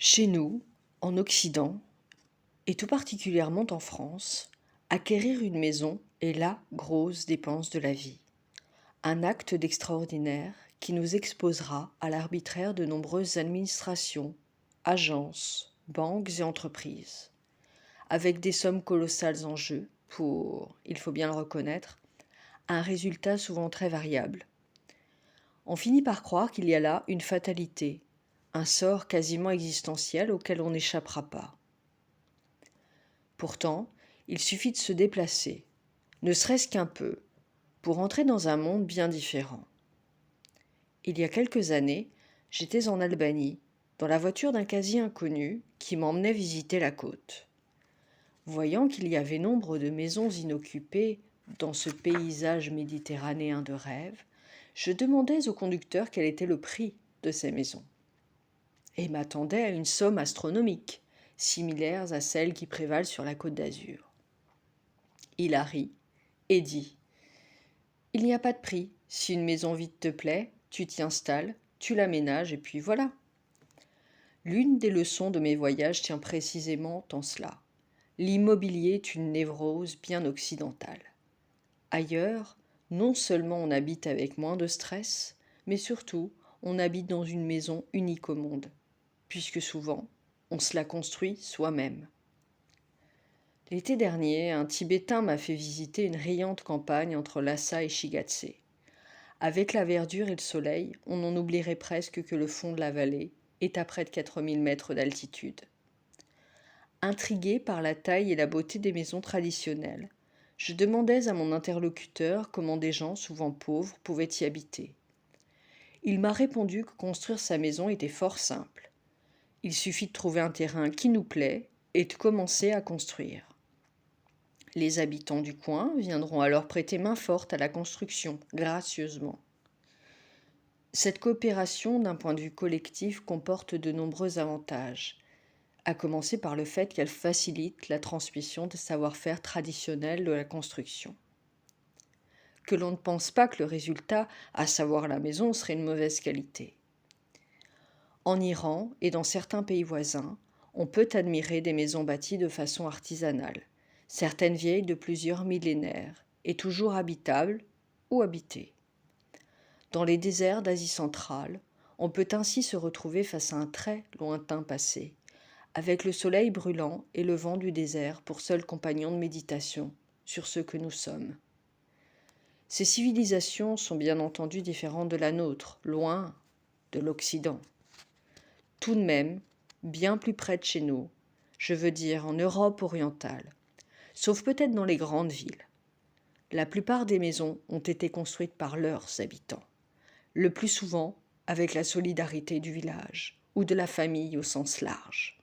Chez nous, en Occident, et tout particulièrement en France, acquérir une maison est la grosse dépense de la vie. Un acte d'extraordinaire qui nous exposera à l'arbitraire de nombreuses administrations, agences, banques et entreprises, avec des sommes colossales en jeu pour, il faut bien le reconnaître, un résultat souvent très variable. On finit par croire qu'il y a là une fatalité, un sort quasiment existentiel auquel on n'échappera pas. Pourtant, il suffit de se déplacer, ne serait-ce qu'un peu, pour entrer dans un monde bien différent. Il y a quelques années, j'étais en Albanie, dans la voiture d'un quasi inconnu qui m'emmenait visiter la côte. Voyant qu'il y avait nombre de maisons inoccupées dans ce paysage méditerranéen de rêve, je demandais au conducteur quel était le prix de ces maisons et m'attendais à une somme astronomique, similaires à celles qui prévalent sur la Côte d'Azur. Il a ri et dit : « Il n'y a pas de prix. Si une maison vide te plaît, tu t'y installes, tu l'aménages et puis voilà. » L'une des leçons de mes voyages tient précisément en cela. L'immobilier est une névrose bien occidentale. Ailleurs, non seulement on habite avec moins de stress, mais surtout, on habite dans une maison unique au monde, puisque souvent, on se la construit soi-même. L'été dernier, un Tibétain m'a fait visiter une riante campagne entre Lhasa et Shigatse. Avec la verdure et le soleil, on en oublierait presque que le fond de la vallée est à près de 4000 mètres d'altitude. Intrigué par la taille et la beauté des maisons traditionnelles, je demandais à mon interlocuteur comment des gens, souvent pauvres, pouvaient y habiter. Il m'a répondu que construire sa maison était fort simple. Il suffit de trouver un terrain qui nous plaît et de commencer à construire. Les habitants du coin viendront alors prêter main forte à la construction, gracieusement. Cette coopération, d'un point de vue collectif, comporte de nombreux avantages, à commencer par le fait qu'elle facilite la transmission des savoir-faire traditionnels de la construction. Que l'on ne pense pas que le résultat, à savoir la maison, serait une mauvaise qualité. En Iran et dans certains pays voisins, on peut admirer des maisons bâties de façon artisanale, certaines vieilles de plusieurs millénaires, et toujours habitables ou habitées. Dans les déserts d'Asie centrale, on peut ainsi se retrouver face à un très lointain passé, avec le soleil brûlant et le vent du désert pour seul compagnon de méditation sur ce que nous sommes. Ces civilisations sont bien entendu différentes de la nôtre, loin de l'Occident. Tout de même, bien plus près de chez nous, je veux dire en Europe orientale, sauf peut-être dans les grandes villes. La plupart des maisons ont été construites par leurs habitants, le plus souvent avec la solidarité du village ou de la famille au sens large.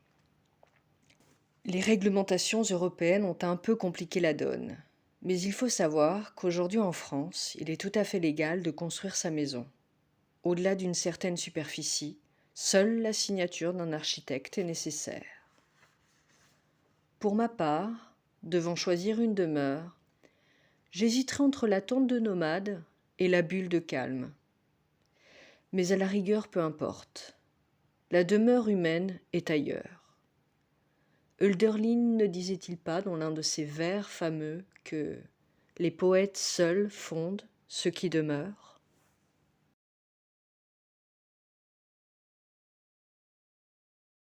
Les réglementations européennes ont un peu compliqué la donne, mais il faut savoir qu'aujourd'hui en France, il est tout à fait légal de construire sa maison. Au-delà d'une certaine superficie, seule la signature d'un architecte est nécessaire. Pour ma part, devant choisir une demeure, j'hésiterai entre la tente de nomade et la bulle de calme. Mais à la rigueur, peu importe. La demeure humaine est ailleurs. Hölderlin ne disait-il pas dans l'un de ses vers fameux que les poètes seuls fondent ce qui demeure ?